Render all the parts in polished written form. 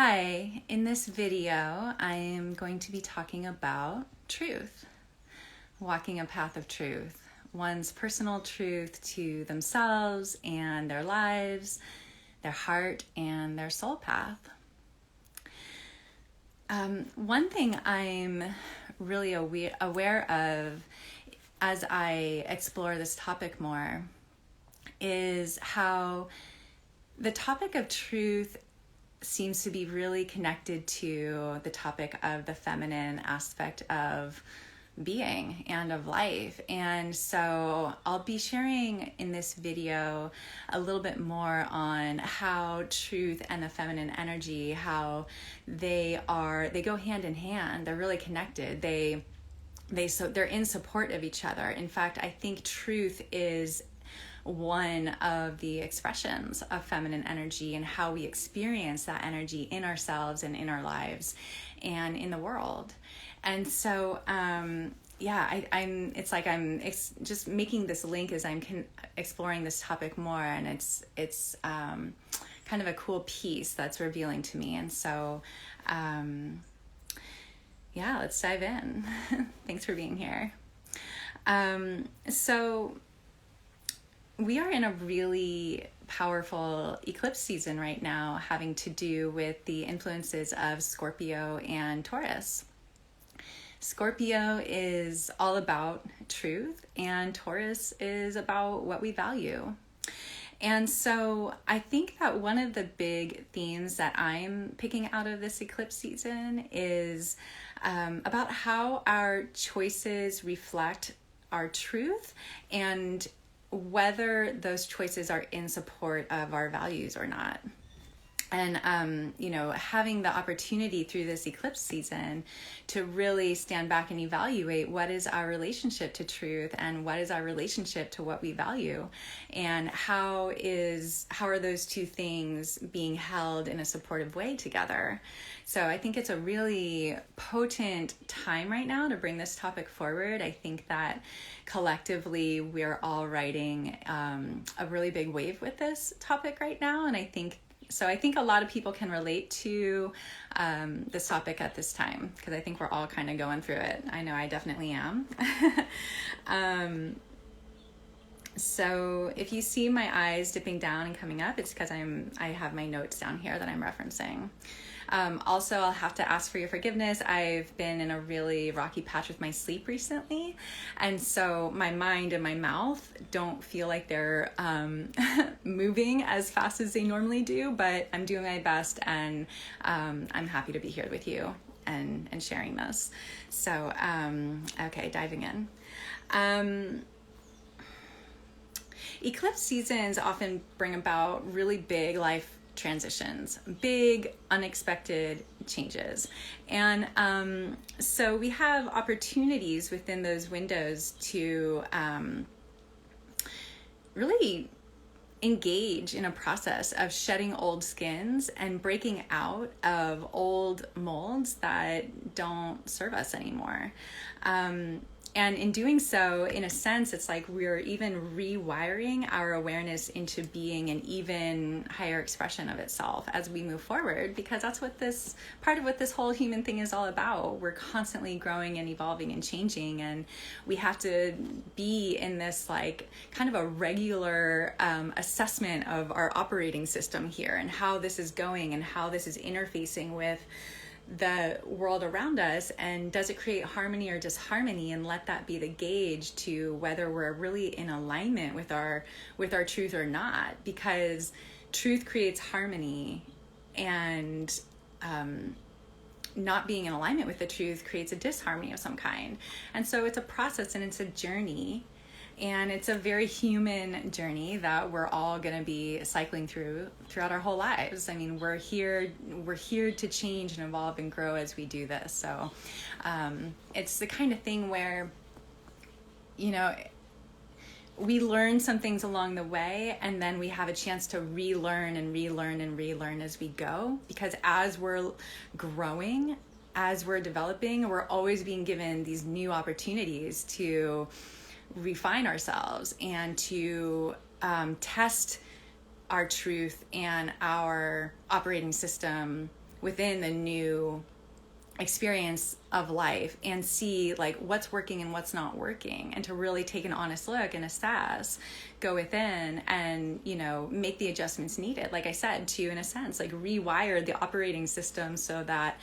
Hi, in this video, I am going to be talking about truth, walking a path of truth, one's personal truth to themselves and their lives, their heart, and their soul path. One thing I'm really aware of as I explore this topic more is how the topic of truth seems to be really connected to the topic of the feminine aspect of being and of life. And so I'll be sharing in this video a little bit more on how truth and the feminine energy, how they go hand in hand. They're really connected. They're in support of each other. In fact, I think truth is one of the expressions of feminine energy and how we experience that energy in ourselves and in our lives and in the world. And so, I'm just making this link as I'm exploring this topic more, and it's kind of a cool piece that's revealing to me. And so, let's dive in. Thanks for being here. We are in a really powerful eclipse season right now, having to do with the influences of Scorpio and Taurus. Scorpio is all about truth, and Taurus is about what we value. And so I think that one of the big themes that I'm picking out of this eclipse season is about how our choices reflect our truth and whether those choices are in support of our values or not. And, having the opportunity through this eclipse season to really stand back and evaluate what is our relationship to truth and what is our relationship to what we value, and how are those two things being held in a supportive way together. So I think it's a really potent time right now to bring this topic forward. I think that collectively we're all riding a really big wave with this topic right now, and I think a lot of people can relate to this topic at this time, because I think we're all kind of going through it. I know I definitely am. So if you see my eyes dipping down and coming up, it's because I have my notes down here that I'm referencing. Also, I'll have to ask for your forgiveness. I've been in a really rocky patch with my sleep recently, and so my mind and my mouth don't feel like they're moving as fast as they normally do, but I'm doing my best, and I'm happy to be here with you and sharing this. So, okay, diving in. Eclipse seasons often bring about really big life transitions, big unexpected changes. And so we have opportunities within those windows to really engage in a process of shedding old skins and breaking out of old molds that don't serve us anymore. And in doing so, in a sense, it's like we're even rewiring our awareness into being an even higher expression of itself as we move forward, because that's what part of what this whole human thing is all about. We're constantly growing and evolving and changing, and we have to be in this like kind of a regular assessment of our operating system here and how this is going and how this is interfacing with the world around us, and does it create harmony or disharmony, and let that be the gauge to whether we're really in alignment with our truth or not, because truth creates harmony, and not being in alignment with the truth creates a disharmony of some kind. And so it's a process, and it's a journey, and it's a very human journey that we're all going to be cycling throughout our whole lives. I mean, we're here to change and evolve and grow as we do this. So it's the kind of thing where, we learn some things along the way, and then we have a chance to relearn as we go, because as we're growing, as we're developing, we're always being given these new opportunities to refine ourselves and to test our truth and our operating system within the new experience of life and see like what's working and what's not working, and to really take an honest look and assess, go within and, you know, make the adjustments needed, like I said, to, in a sense, like rewire the operating system so that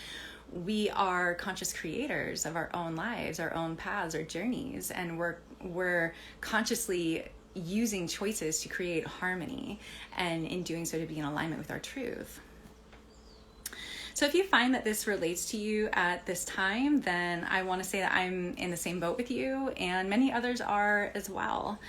we are conscious creators of our own lives, our own paths, our journeys, and we're consciously using choices to create harmony, and in doing so to be in alignment with our truth. So if you find that this relates to you at this time, then I want to say that I'm in the same boat with you, and many others are as well.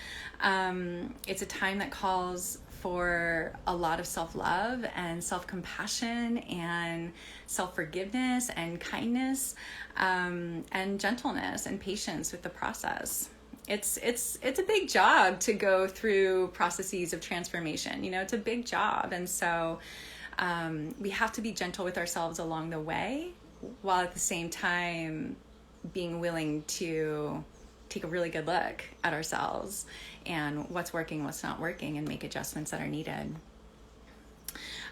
It's a time that calls for a lot of self-love and self-compassion and self-forgiveness and kindness, and gentleness and patience with the process. It's a big job to go through processes of transformation. You know, it's a big job. And so we have to be gentle with ourselves along the way, while at the same time being willing to take a really good look at ourselves and what's working, what's not working, and make adjustments that are needed.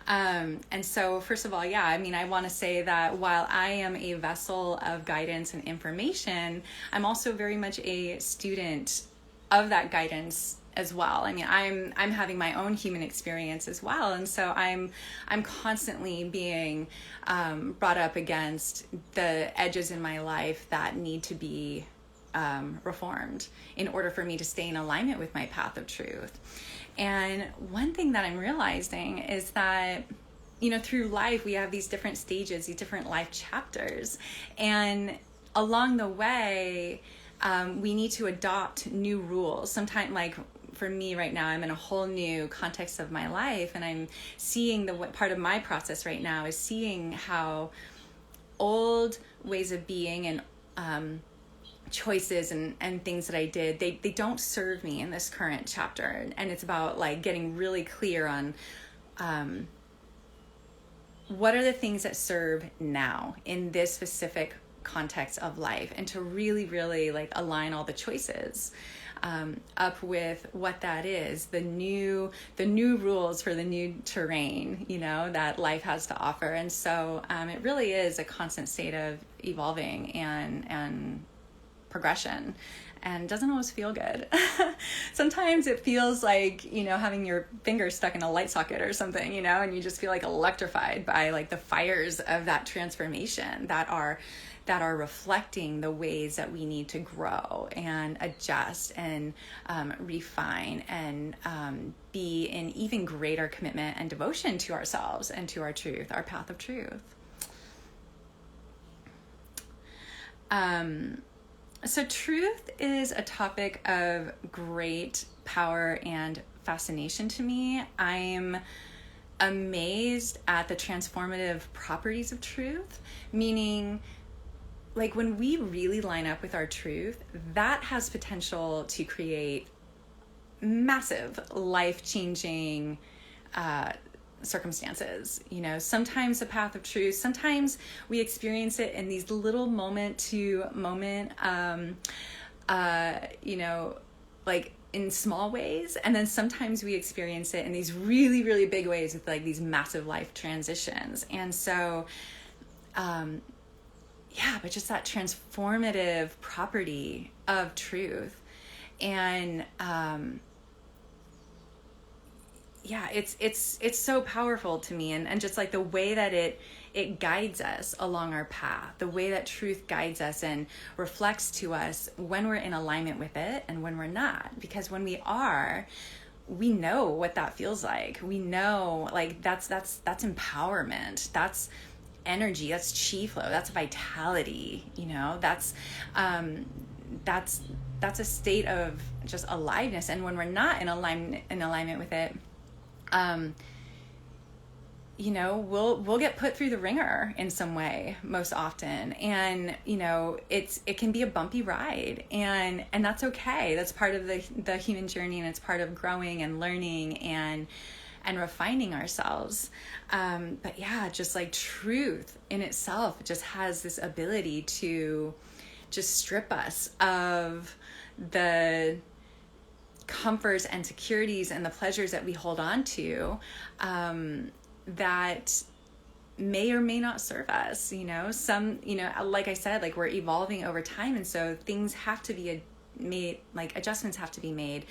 And so first of all, yeah, I mean, I want to say that while I am a vessel of guidance and information, I'm also very much a student of that guidance as well. I mean, I'm having my own human experience as well, and so I'm constantly being brought up against the edges in my life that need to be reformed in order for me to stay in alignment with my path of truth. And one thing that I'm realizing is that, you know, through life, we have these different stages, these different life chapters. And along the way, we need to adopt new rules. Sometimes, like for me right now, I'm in a whole new context of my life. And I'm seeing part of my process right now is seeing how old ways of being and choices and things that I did, they don't serve me in this current chapter. And it's about like getting really clear on what are the things that serve now in this specific context of life, and to really, really like align all the choices up with what that is, the new rules for the new terrain, you know, that life has to offer. And so it really is a constant state of evolving and progression, and doesn't always feel good. Sometimes it feels like, you know, having your finger stuck in a light socket or something, you know, and you just feel like electrified by like the fires of that transformation that are reflecting the ways that we need to grow and adjust and refine and be in even greater commitment and devotion to ourselves and to our truth, our path of truth. So truth is a topic of great power and fascination to me. I'm amazed at the transformative properties of truth, meaning like when we really line up with our truth, that has potential to create massive life-changing circumstances. You know, sometimes the path of truth, sometimes we experience it in these little moment to moment, you know, like in small ways. And then sometimes we experience it in these really, really big ways with like these massive life transitions. And so, yeah, but just that transformative property of truth. And, yeah, it's so powerful to me, and just like the way that it guides us along our path, the way that truth guides us and reflects to us when we're in alignment with it and when we're not. Because when we are, we know what that feels like. We know like that's empowerment. That's energy. That's chi flow. That's vitality. You know, that's a state of just aliveness. And when we're not in alignment with it, you know, we'll get put through the ringer in some way most often. And, you know, it can be a bumpy ride, and that's okay. That's part of the human journey, and it's part of growing and learning and refining ourselves. But yeah, just like truth in itself just has this ability to just strip us of the comforts and securities and the pleasures that we hold on to, that may or may not serve us. Some, like I said, like we're evolving over time. And so things have to be made, like adjustments have to be made.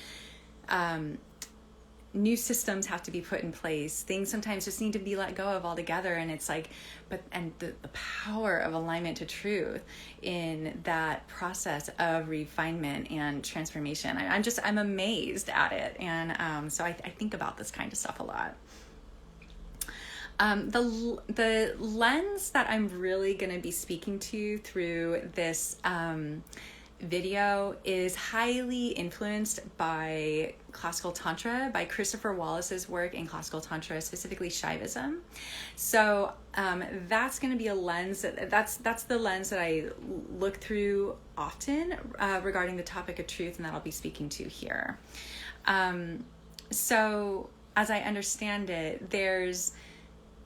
New systems have to be put in place. Things sometimes just need to be let go of altogether. And it's like, the power of alignment to truth in that process of refinement and transformation. I'm amazed at it. And so I think about this kind of stuff a lot. The lens that I'm really going to be speaking to through this video is highly influenced by classical tantra, by Christopher Wallace's work in classical tantra, specifically Shaivism. So that's going to be a lens that's the lens that I look through often regarding the topic of truth, and that I'll be speaking to here. So as I understand it,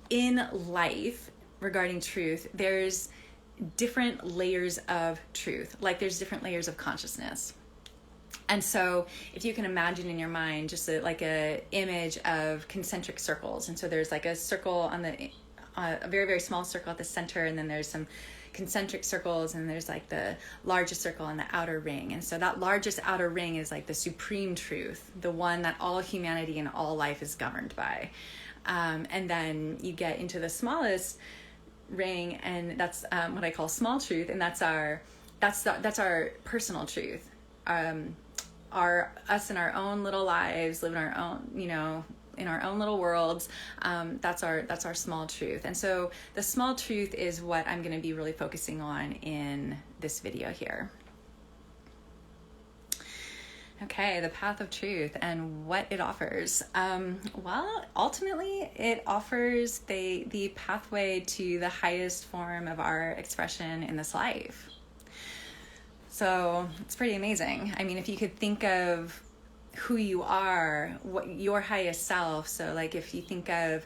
in life regarding truth, there's different layers of truth. Like there's different layers of consciousness. And so if you can imagine in your mind just like a image of concentric circles. And so there's like a circle on a very, very small circle at the center. And then there's some concentric circles, and there's like the largest circle and the outer ring. And so that largest outer ring is like the supreme truth, the one that all humanity and all life is governed by. And then you get into the smallest ring, and that's what I call small truth, and that's our personal truth. Our us in our own little lives, live in our own, in our own little worlds. That's our small truth. And so the small truth is what I'm going to be really focusing on in this video here. Okay, the path of truth and what it offers. Well, ultimately, it offers the pathway to the highest form of our expression in this life. So it's pretty amazing. I mean, if you could think of who you are, what your highest self. So like if you think of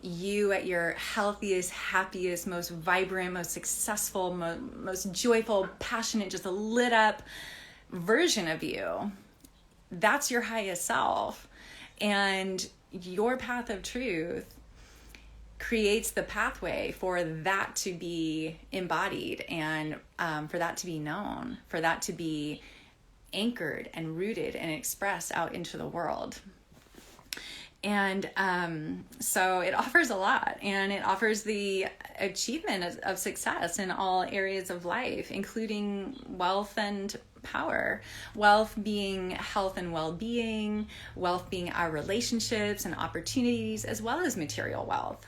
you at your healthiest, happiest, most vibrant, most successful, most joyful, passionate, just a lit up version of you, that's your highest self. And your path of truth creates the pathway for that to be embodied, and for that to be known, for that to be anchored and rooted and expressed out into the world. And so it offers a lot, and it offers the achievement of success in all areas of life, including wealth and power. Wealth being health and well-being, wealth being our relationships and opportunities, as well as material wealth.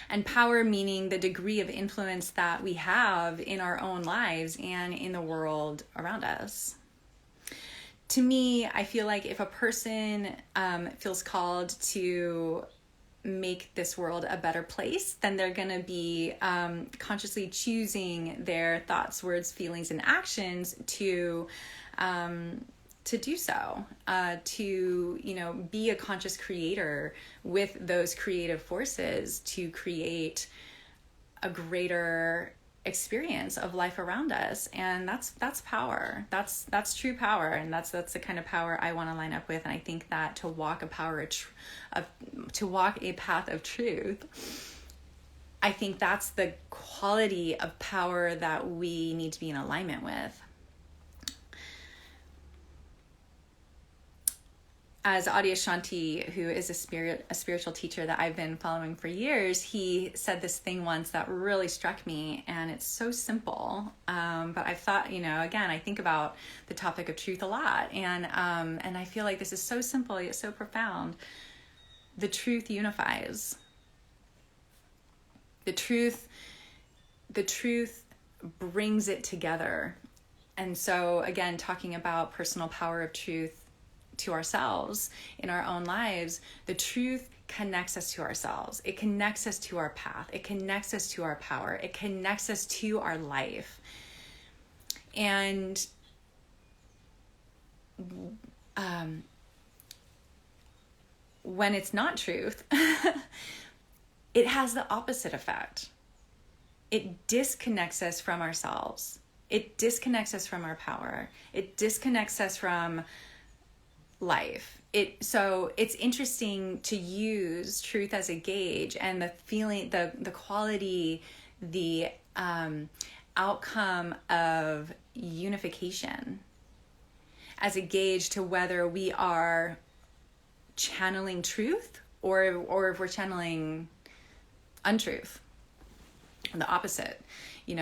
And power meaning the degree of influence that we have in our own lives and in the world around us. To me, I feel like if a person feels called to make this world a better place, then they're going to be consciously choosing their thoughts, words, feelings, and actions to do so, to be a conscious creator with those creative forces to create a greater experience of life around us. And that's power. That's true power, and that's the kind of power I want to line up with. And I think that to walk a path of truth, I think that's the quality of power that we need to be in alignment with. As Adyashanti, who is a spiritual teacher that I've been following for years, he said this thing once that really struck me, and it's so simple. But I've thought, again, I think about the topic of truth a lot, and I feel like this is so simple yet so profound. The truth unifies. The truth brings it together. And so, again, talking about personal power of truth to ourselves in our own lives, the truth connects us to ourselves. It connects us to our path. It connects us to our power. It connects us to our life. And when it's not truth, it has the opposite effect. It disconnects us from ourselves. It disconnects us from our power. It disconnects us from life. so it's interesting to use truth as a gauge, and the feeling, the quality, the outcome of unification as a gauge to whether we are channeling truth or if we're channeling untruth, the opposite.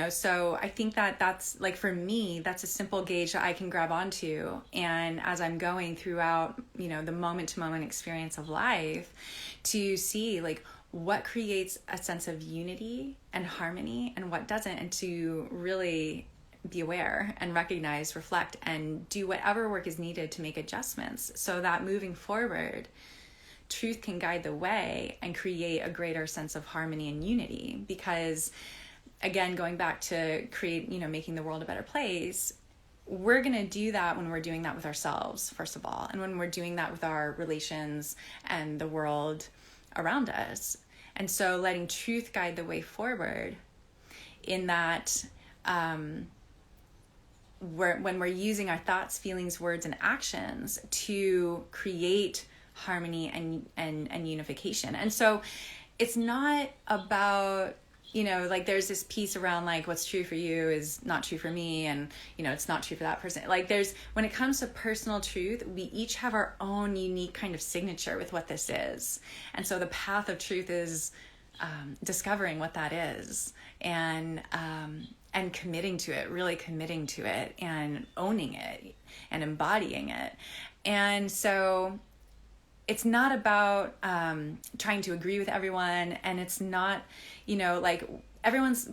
So I think that's like, for me, that's a simple gauge that I can grab onto. And as I'm going throughout, the moment to moment experience of life, to see like what creates a sense of unity and harmony and what doesn't, and to really be aware and recognize, reflect, and do whatever work is needed to make adjustments so that moving forward, truth can guide the way and create a greater sense of harmony and unity. Because again, going back to making the world a better place, we're going to do that when we're doing that with ourselves, first of all, and when we're doing that with our relations and the world around us. And so letting truth guide the way forward in that, when we're using our thoughts, feelings, words, and actions to create harmony and unification. And so it's not about, like there's this piece around like what's true for you is not true for me, and it's not true for that person. Like when it comes to personal truth, we each have our own unique kind of signature with what this is. And so the path of truth is discovering what that is, and committing to it, really committing to it, and owning it and embodying it. And so it's not about trying to agree with everyone, and it's not, like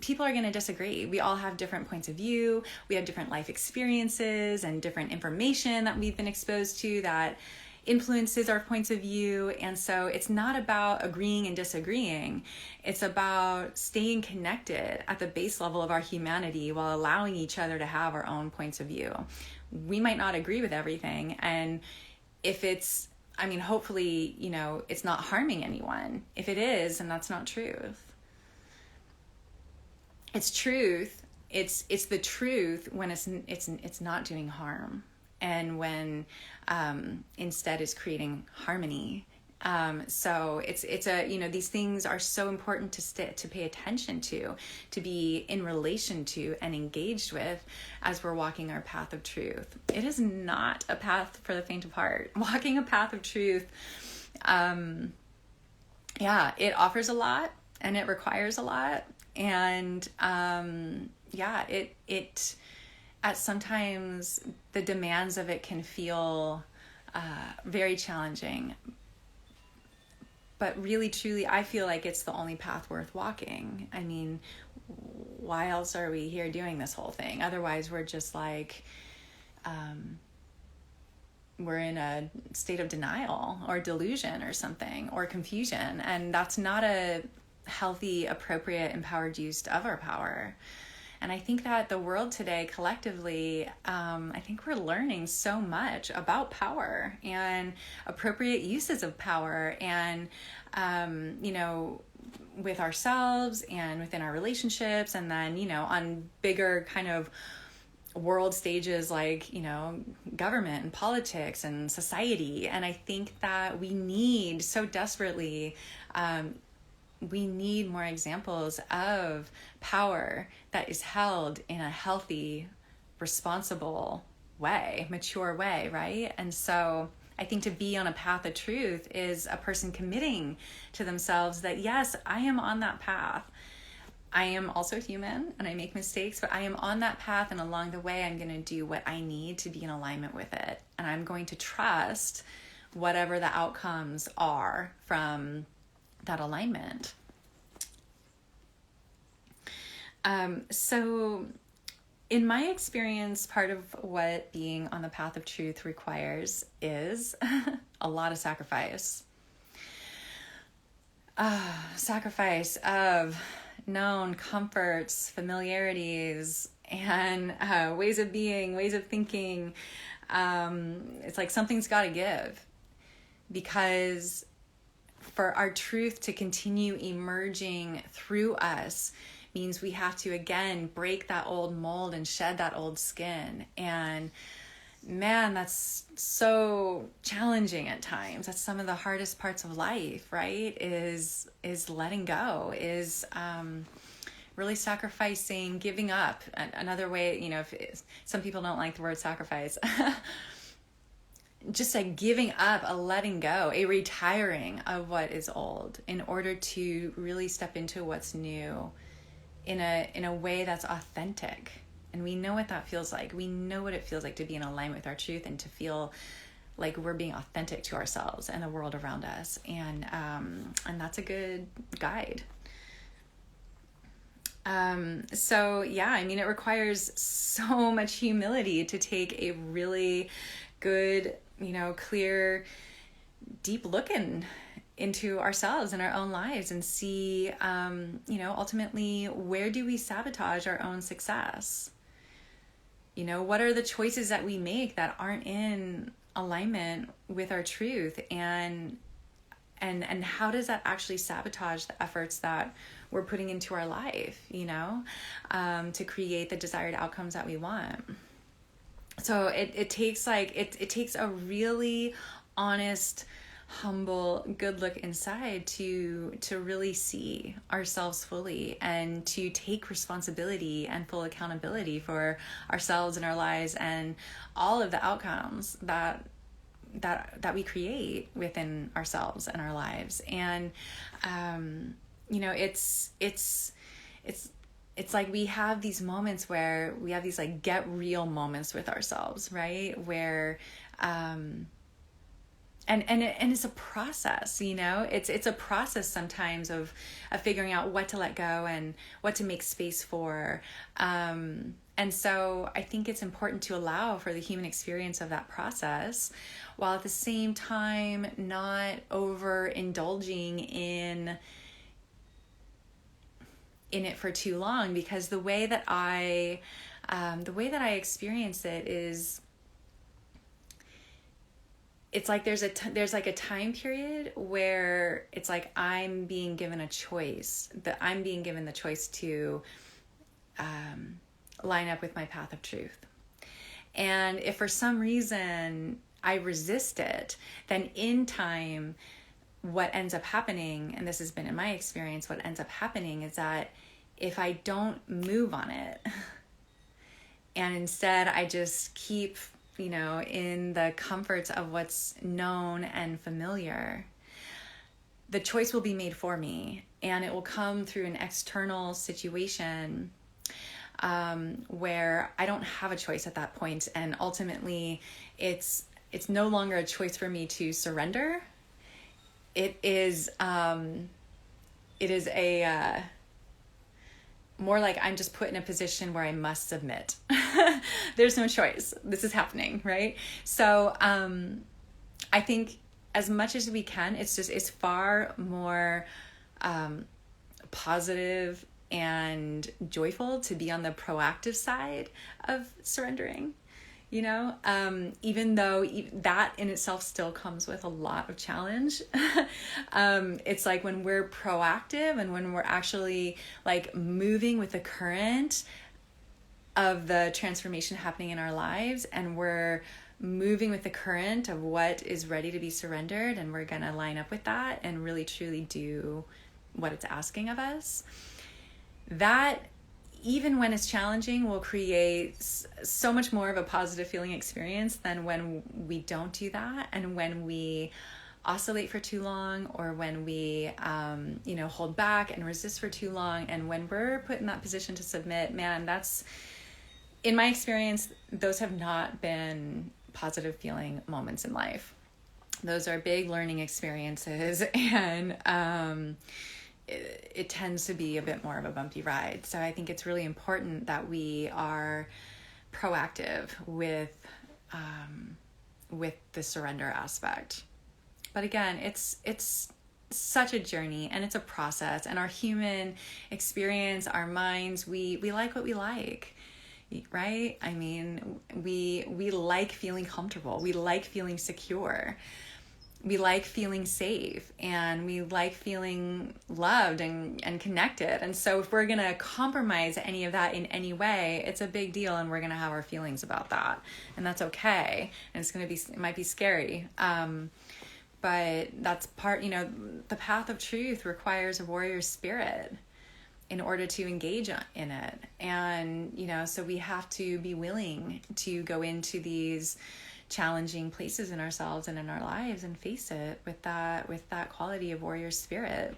people are going to disagree. We all have different points of view. We have different life experiences and different information that we've been exposed to that influences our points of view. And so it's not about agreeing and disagreeing. It's about staying connected at the base level of our humanity while allowing each other to have our own points of view. We might not agree with everything, and if it's, hopefully, it's not harming anyone. If it is, then that's not truth. It's truth. It's the truth when it's not doing harm, and when instead is creating harmony. So it's these things are so important to pay attention to be in relation to and engaged with as we're walking our path of truth. It is not a path for the faint of heart. Walking a path of truth, it offers a lot and it requires a lot. And it at sometimes the demands of it can feel very challenging. But really, truly, I feel like it's the only path worth walking. Why else are we here doing this whole thing? Otherwise, we're just like, we're in a state of denial or delusion or something, or confusion. And that's not a healthy, appropriate, empowered use of our power. And I think that the world today, collectively, I think we're learning so much about power and appropriate uses of power, and, with ourselves and within our relationships, and then, on bigger kind of world stages like, government and politics and society. And I think that we need so desperately, we need more examples of power that is held in a healthy, responsible way, mature way, right? And so I think to be on a path of truth is a person committing to themselves that, yes, I am on that path. I am also human and I make mistakes, but I am on that path, and along the way, I'm going to do what I need to be in alignment with it. And I'm going to trust whatever the outcomes are from that alignment. So in my experience, part of what being on the path of truth requires is a lot of sacrifice. Sacrifice of known comforts, familiarities, and ways of being, ways of thinking. It's like something's got to give, because for our truth to continue emerging through us means we have to, again, break that old mold and shed that old skin. And man, that's so challenging at times. That's some of the hardest parts of life, right? Is letting go, is really sacrificing, giving up. Another way, if some people don't like the word sacrifice, just like giving up, a letting go, a retiring of what is old in order to really step into what's new in a way that's authentic. And we know what that feels like. We know what it feels like to be in alignment with our truth and to feel like we're being authentic to ourselves and the world around us. And that's a good guide. So yeah, I mean, it requires so much humility to take a really good, clear, deep look into ourselves and our own lives and see, ultimately, where do we sabotage our own success? What are the choices that we make that aren't in alignment with our truth? And how does that actually sabotage the efforts that we're putting into our life, to create the desired outcomes that we want? So it takes it takes a really honest, humble, good look inside to really see ourselves fully and to take responsibility and full accountability for ourselves and our lives and all of the outcomes that we create within ourselves and our lives. And it's like we have these moments where we have these like get real moments with ourselves, right? Where and it's a process, it's a process sometimes of figuring out what to let go and what to make space for. And so I think it's important to allow for the human experience of that process, while at the same time not overindulging in it for too long, because the way that I experience it is, it's like there's like a time period where it's like I'm being given a choice, that I'm being given the choice to line up with my path of truth. And if for some reason I resist it, then in time, what ends up happening, and this has been in my experience, what ends up happening is that if I don't move on it, and instead I just keep, in the comforts of what's known and familiar, the choice will be made for me, and it will come through an external situation where I don't have a choice at that point. And ultimately it's no longer a choice for me to surrender. It is a more like I'm just put in a position where I must submit. There's no choice. This is happening, right? So I think as much as we can, it's far more positive and joyful to be on the proactive side of surrendering. Even though that in itself still comes with a lot of challenge. It's like when we're proactive and when we're actually like moving with the current of the transformation happening in our lives, and we're moving with the current of what is ready to be surrendered, and we're going to line up with that and really truly do what it's asking of us, that even when it's challenging, will create so much more of a positive feeling experience than when we don't do that, and when we oscillate for too long, or when we hold back and resist for too long. And when we're put in that position to submit, man, that's, in my experience, those have not been positive feeling moments in life. Those are big learning experiences, and it tends to be a bit more of a bumpy ride. So I think it's really important that we are proactive with the surrender aspect. But again, it's such a journey, and it's a process, and our human experience, our minds, we like what we like, right? I mean, we like feeling comfortable. We like feeling secure. we like feeling safe, and we like feeling loved and connected. And so if we're going to compromise any of that in any way, it's a big deal, and we're going to have our feelings about that. And that's okay. And it might be scary. But that's part, the path of truth requires a warrior spirit in order to engage in it. And, so we have to be willing to go into these challenging places in ourselves and in our lives and face it with that quality of warrior spirit.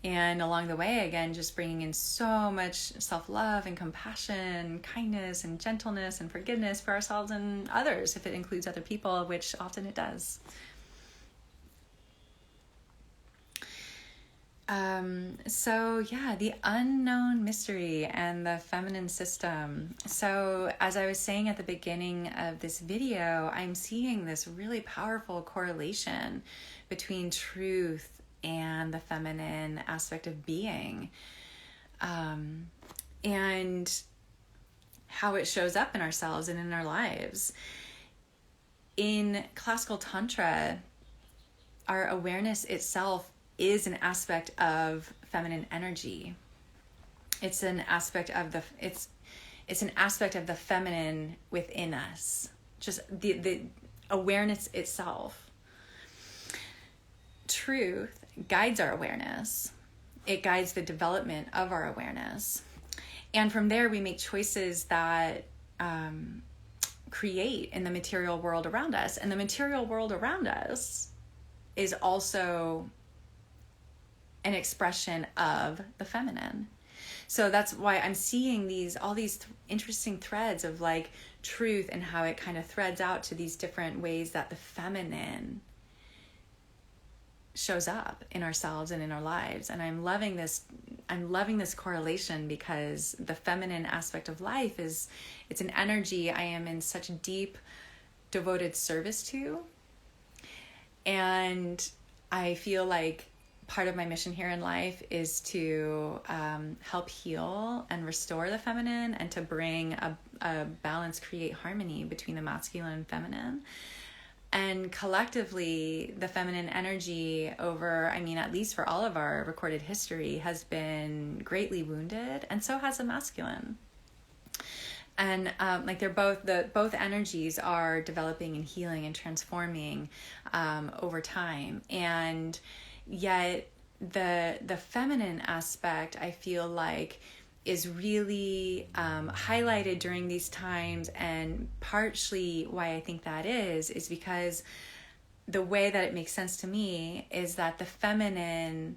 And along the way, again, just bringing in so much self-love and compassion, kindness and gentleness and forgiveness for ourselves and others, if it includes other people, which often it does. The unknown mystery and the feminine system. So as I was saying at the beginning of this video, I'm seeing this really powerful correlation between truth and the feminine aspect of being, and how it shows up in ourselves and in our lives. In classical Tantra, our awareness itself is an aspect of feminine energy. It's an aspect of it's an aspect of the feminine within us. Just the awareness itself. Truth guides our awareness. It guides the development of our awareness. And from there, we make choices that create in the material world around us. And the material world around us is also an expression of the feminine. So that's why I'm seeing all these interesting threads of like truth, and how it kind of threads out to these different ways that the feminine shows up in ourselves and in our lives. And I'm loving this correlation, because the feminine aspect of life it's an energy I am in such deep, devoted service to. And I feel like part of my mission here in life is to help heal and restore the feminine, and to bring a balance, create harmony between the masculine and feminine. And collectively, the feminine energy at least for all of our recorded history, has been greatly wounded, and so has the masculine. And both energies are developing and healing and transforming over time. And yet the feminine aspect, I feel like, is really highlighted during these times. And partially why I think that is because the way that it makes sense to me is that the feminine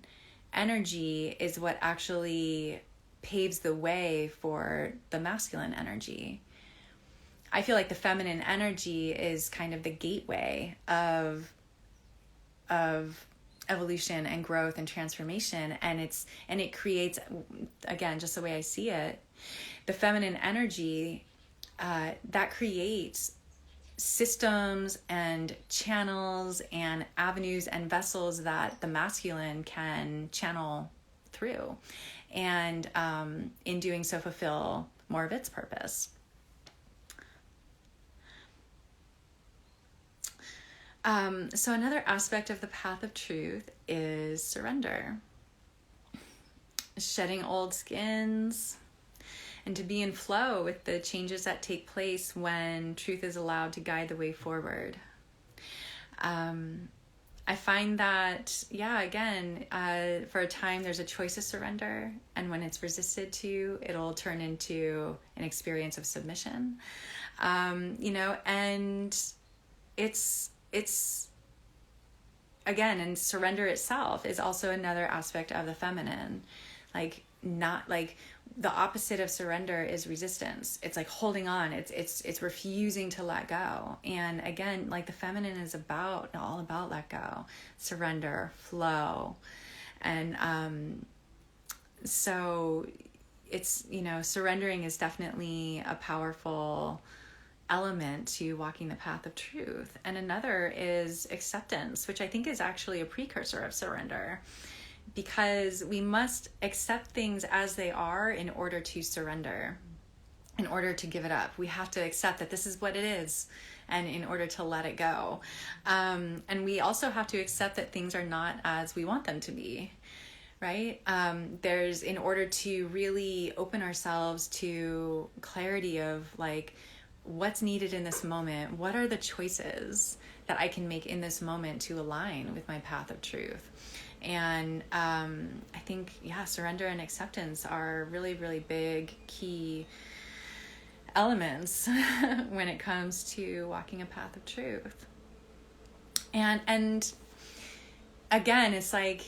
energy is what actually paves the way for the masculine energy. I feel like the feminine energy is kind of the gateway of evolution and growth and transformation, and it creates, again, just the way I see it, the feminine energy that creates systems and channels and avenues and vessels that the masculine can channel through, and in doing so fulfill more of its purpose. So another aspect of the path of truth is surrender. Shedding old skins, and to be in flow with the changes that take place when truth is allowed to guide the way forward. I find that, for a time there's a choice to surrender, and when it's resisted to, it'll turn into an experience of submission. And it's again, and surrender itself is also another aspect of the feminine. The opposite of surrender is resistance. It's like holding on. It's refusing to let go. And again, like the feminine is all about let go, surrender, flow. And so it's, surrendering is definitely a powerful element to walking the path of truth. And another is acceptance, which I think is actually a precursor of surrender, because we must accept things as they are in order to surrender, in order to give it up. We have to accept that this is what it is, and in order to let it go. And we also have to accept that things are not as we want them to be, right? In order to really open ourselves to clarity of like, what's needed in this moment, what are the choices that I can make in this moment to align with my path of truth. And I think, surrender and acceptance are really, really big key elements when it comes to walking a path of truth. And again, it's like,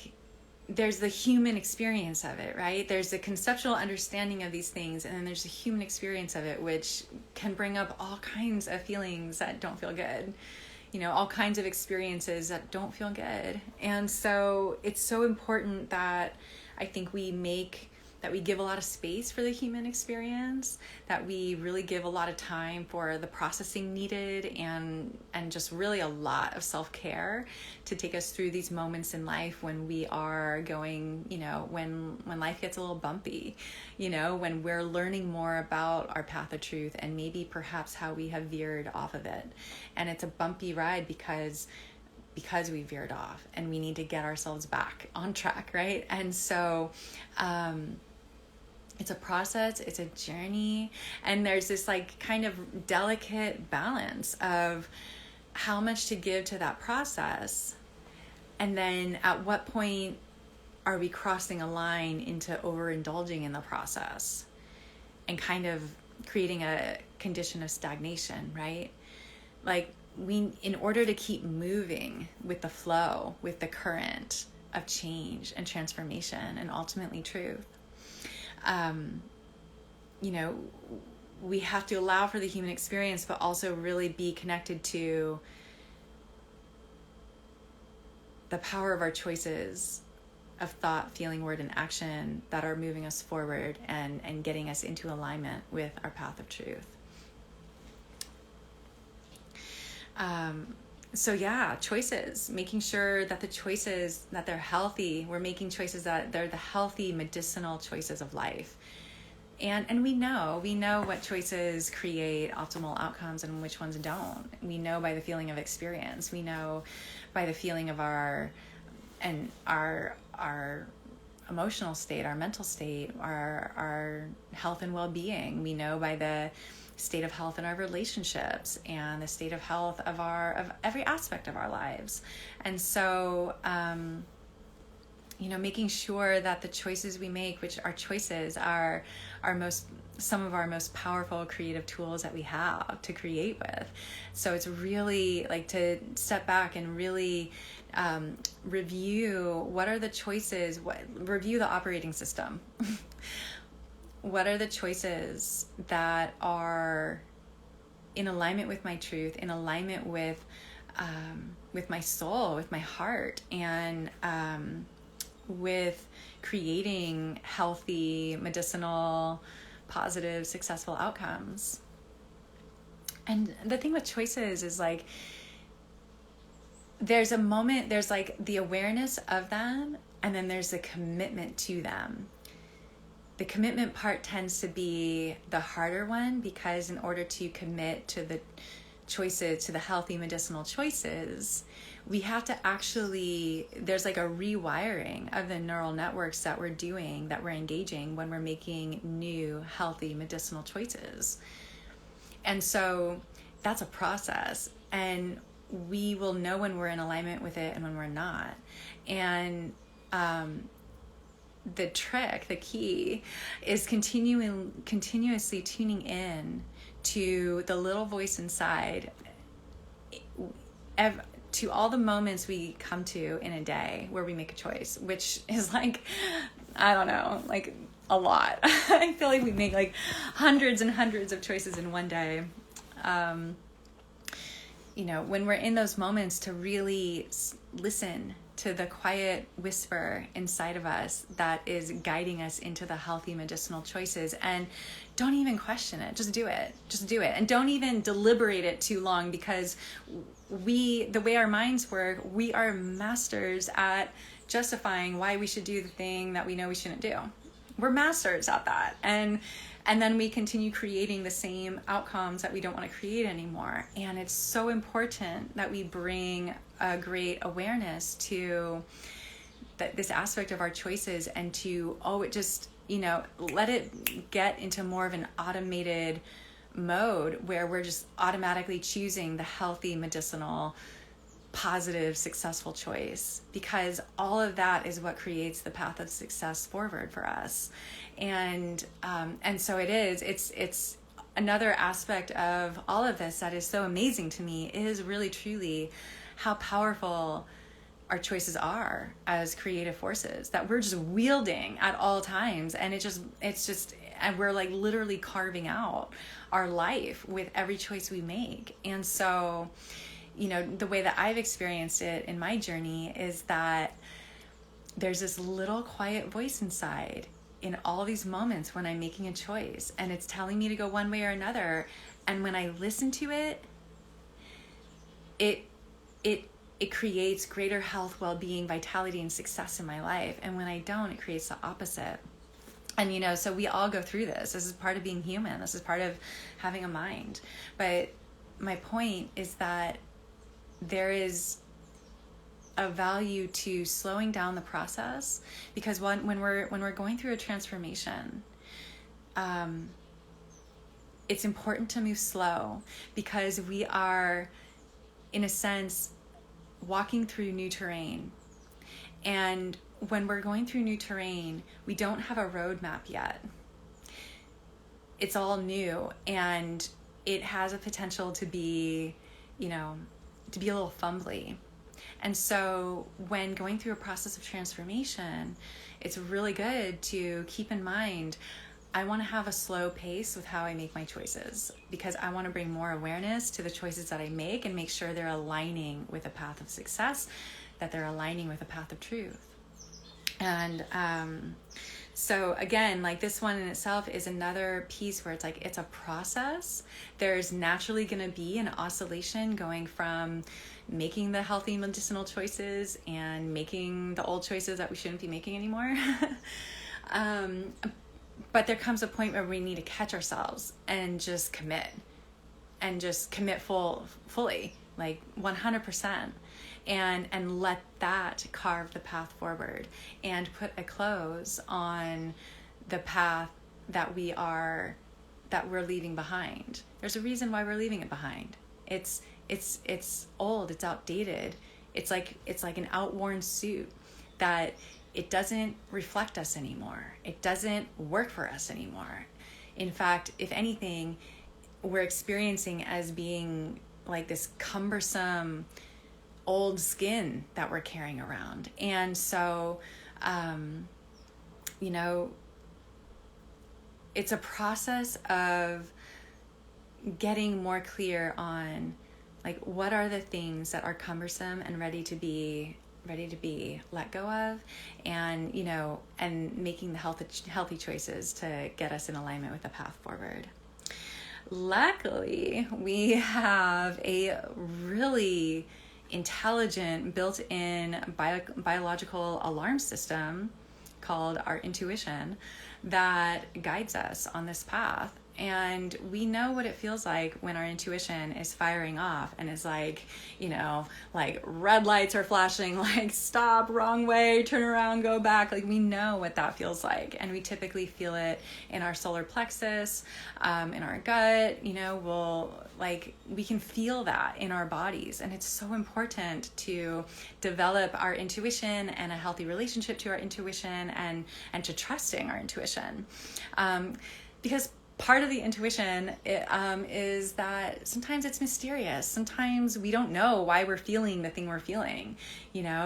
there's the human experience of it, right? There's the conceptual understanding of these things, and then there's the human experience of it, which can bring up all kinds of feelings that don't feel good, all kinds of experiences that don't feel good. And so it's so important that I think we give a lot of space for the human experience, that we really give a lot of time for the processing needed, and just really a lot of self-care to take us through these moments in life when we are going, when life gets a little bumpy, when we're learning more about our path of truth and maybe perhaps how we have veered off of it. And it's a bumpy ride because we veered off, and we need to get ourselves back on track, right? And so it's a process, it's a journey, and there's this like kind of delicate balance of how much to give to that process, and then at what point are we crossing a line into overindulging in the process and kind of creating a condition of stagnation, right? Like, in order to keep moving with the flow, with the current of change and transformation and ultimately truth, we have to allow for the human experience, but also really be connected to the power of our choices of thought, feeling, word, and action that are moving us forward and getting us into alignment with our path of truth. Choices, making sure that the choices, that they're healthy. We're making choices that they're the healthy medicinal choices of life. And we know what choices create optimal outcomes and which ones don't. We know by the feeling of experience. We know by the feeling of our emotional state, our mental state, our health and well-being. We know by the state of health in our relationships and the state of health of every aspect of our lives. And so, making sure that the choices we make, which our choices are some of our most powerful creative tools that we have to create with. So it's really like to step back and really review what are the choices, review the operating system. What are the choices that are in alignment with my truth, in alignment with my soul, with my heart, and with creating healthy, medicinal, positive, successful outcomes. And the thing with choices is like, there's a moment, there's like the awareness of them, and then there's the commitment to them. The commitment part tends to be the harder one, because in order to commit to the choices, to the healthy medicinal choices, we have to actually, there's like a rewiring of the neural networks that we're doing, that we're engaging when we're making new healthy medicinal choices. And so that's a process, and we will know when we're in alignment with it and when we're not. And the trick, the key, is continuously tuning in to the little voice inside, to all the moments we come to in a day where we make a choice, which is like, I don't know, like a lot. I feel like we make like hundreds and hundreds of choices in one day. When we're in those moments, to really listen to the quiet whisper inside of us that is guiding us into the healthy medicinal choices, and don't even question it. Just do it. And don't even deliberate it too long, because the way our minds work, we are masters at justifying why we should do the thing that we know we shouldn't do. we're masters at that. And then we continue creating the same outcomes that we don't want to create anymore. And it's so important that we bring a great awareness to this aspect of our choices, and to, let it get into more of an automated mode where we're just automatically choosing the healthy, medicinal, positive, successful choice, because all of that is what creates the path of success forward for us. And so it's another aspect of all of this that is so amazing to me, is really truly how powerful our choices are as creative forces that we're just wielding at all times. And and we're like literally carving out our life with every choice we make. And so, the way that I've experienced it in my journey is that there's this little quiet voice inside in all these moments when I'm making a choice, and it's telling me to go one way or another. And when I listen to it, it creates greater health, well-being, vitality, and success in my life. And when I don't, it creates the opposite. And, so we all go through this. This is part of being human. This is part of having a mind. But my point is that there is a value to slowing down the process, because when we're going through a transformation, it's important to move slow, because we are, in a sense, walking through new terrain. And when we're going through new terrain, we don't have a roadmap yet. It's all new, and it has a potential to be, to be a little fumbly. And so when going through a process of transformation, it's really good to keep in mind, I want to have a slow pace with how I make my choices, because I want to bring more awareness to the choices that I make and make sure they're aligning with a path of success, that they're aligning with a path of truth. And so again, like this one in itself is another piece where it's like, it's a process. There's naturally going to be an oscillation going from making the healthy medicinal choices and making the old choices that we shouldn't be making anymore. But there comes a point where we need to catch ourselves and just commit fully, like 100%, and let that carve the path forward and put a close on the path that we're leaving behind. There's a reason why we're leaving it behind. It's old, it's outdated. It's like an outworn suit that it doesn't reflect us anymore. It doesn't work for us anymore. In fact, if anything, we're experiencing as being like this cumbersome old skin that we're carrying around. And so, it's a process of getting more clear on like, what are the things that are cumbersome and ready to be let go of, and and making the healthy choices to get us in alignment with the path forward. Luckily, we have a really intelligent built-in biological alarm system called our intuition that guides us on this path. And we know what it feels like when our intuition is firing off and is like, like red lights are flashing, like stop, wrong way, turn around, go back. Like we know what that feels like. And we typically feel it in our solar plexus, in our gut, we can feel that in our bodies. And it's so important to develop our intuition and a healthy relationship to our intuition, and to trusting our intuition. Because part of the intuition is that sometimes it's mysterious. Sometimes we don't know why we're feeling the thing we're feeling.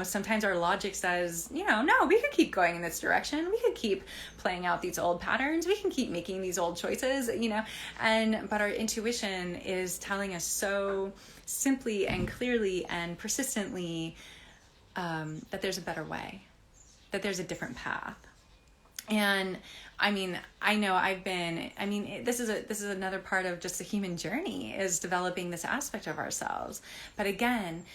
Sometimes our logic says, no, we could keep going in this direction. We could keep playing out these old patterns. We can keep making these old choices, but our intuition is telling us so simply and clearly and persistently that there's a better way, that there's a different path. And I know this is another part of just the human journey, is developing this aspect of ourselves. But again,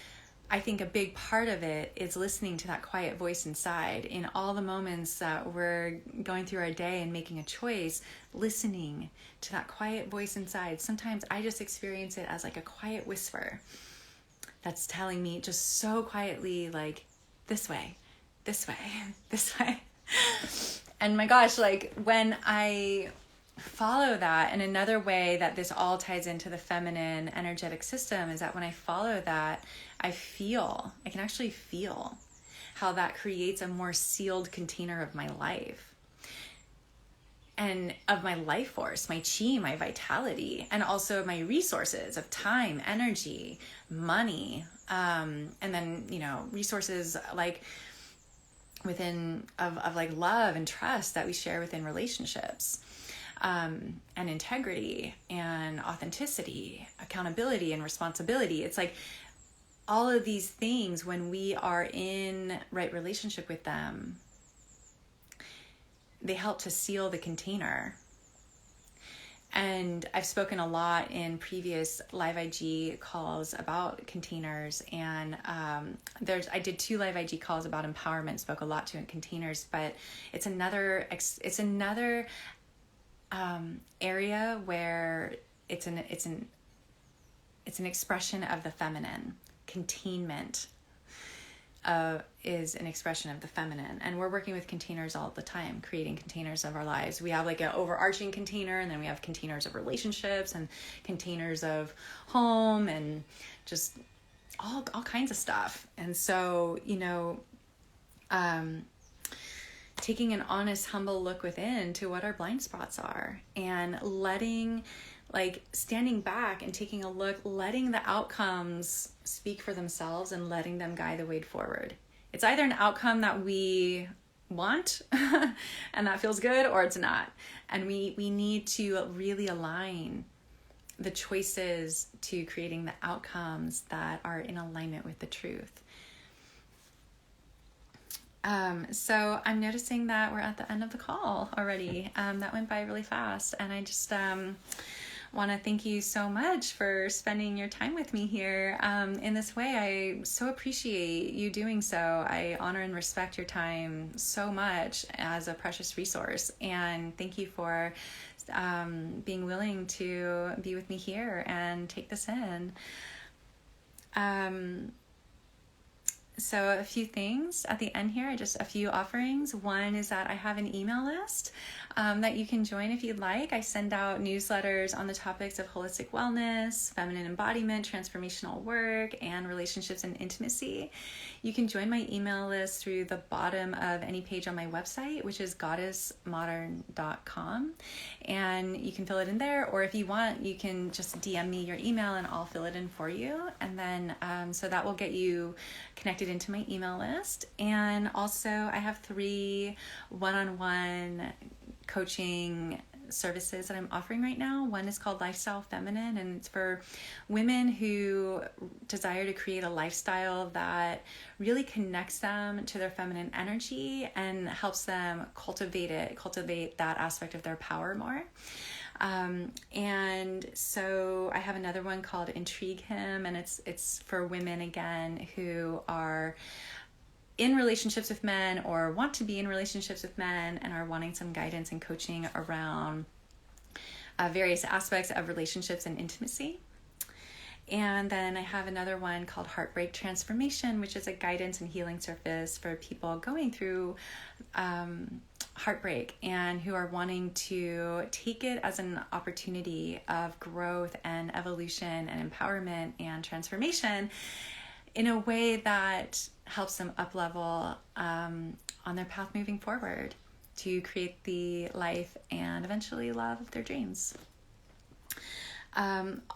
I think a big part of it is listening to that quiet voice inside in all the moments that we're going through our day and making a choice, listening to that quiet voice inside. Sometimes I just experience it as like a quiet whisper that's telling me just so quietly, like, this way, this way, this way. And my gosh, like when I follow that, and another way that this all ties into the feminine energetic system is that when I follow that, I can actually feel how that creates a more sealed container of my life and of my life force, my chi, my vitality, and also my resources of time, energy, money, and then, resources like within of like love and trust that we share within relationships, and integrity and authenticity, accountability and responsibility. It's like all of these things, when we are in right relationship with them, they help to seal the container. And I've spoken a lot in previous live IG calls about containers, and I did 2 live IG calls about empowerment, spoke a lot to containers, but it's another area where it's an expression of the feminine. Containment is an expression of the feminine, and we're working with containers all the time, creating containers of our lives. We have like an overarching container, and then we have containers of relationships and containers of home and just all kinds of stuff. And so, taking an honest, humble look within to what our blind spots are, and standing back and taking a look, letting the outcomes speak for themselves and letting them guide the way forward. It's either an outcome that we want and that feels good, or it's not. And we need to really align the choices to creating the outcomes that are in alignment with the truth. So I'm noticing that we're at the end of the call already. That went by really fast, and I just want to thank you so much for spending your time with me here in this way. I so appreciate you doing so. I honor and respect your time so much as a precious resource, and thank you for being willing to be with me here and take this in. So a few things at the end here, just a few offerings. One is that I have an email list that you can join if you'd like. I send out newsletters on the topics of holistic wellness, feminine embodiment, transformational work, and relationships and intimacy. You can join my email list through the bottom of any page on my website, which is goddessmodern.com. And you can fill it in there, or if you want, you can just DM me your email and I'll fill it in for you. And then, so that will get you connected into my email list. And also I have 3 one-on-one coaching services that I'm offering right now. One is called Lifestyle Feminine, and it's for women who desire to create a lifestyle that really connects them to their feminine energy and helps them cultivate that aspect of their power more. And so I have another one called Intrigue Him, and it's for women again who are in relationships with men or want to be in relationships with men and are wanting some guidance and coaching around various aspects of relationships and intimacy. And then I have another one called Heartbreak Transformation, which is a guidance and healing service for people going through heartbreak and who are wanting to take it as an opportunity of growth and evolution and empowerment and transformation in a way that helps them up-level on their path moving forward to create the life and eventually love of their dreams.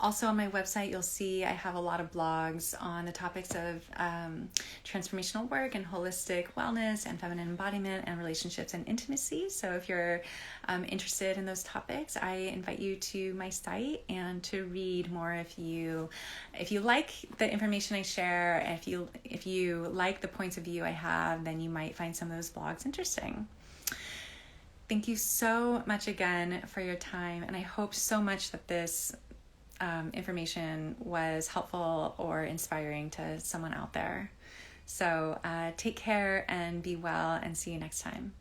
Also on my website, you'll see I have a lot of blogs on the topics of transformational work and holistic wellness and feminine embodiment and relationships and intimacy. So if you're interested in those topics, I invite you to my site and to read more. If you like the information I share, if you like the points of view I have, then you might find some of those blogs interesting. Thank you so much again for your time, and I hope so much that this information was helpful or inspiring to someone out there. So take care and be well, and see you next time.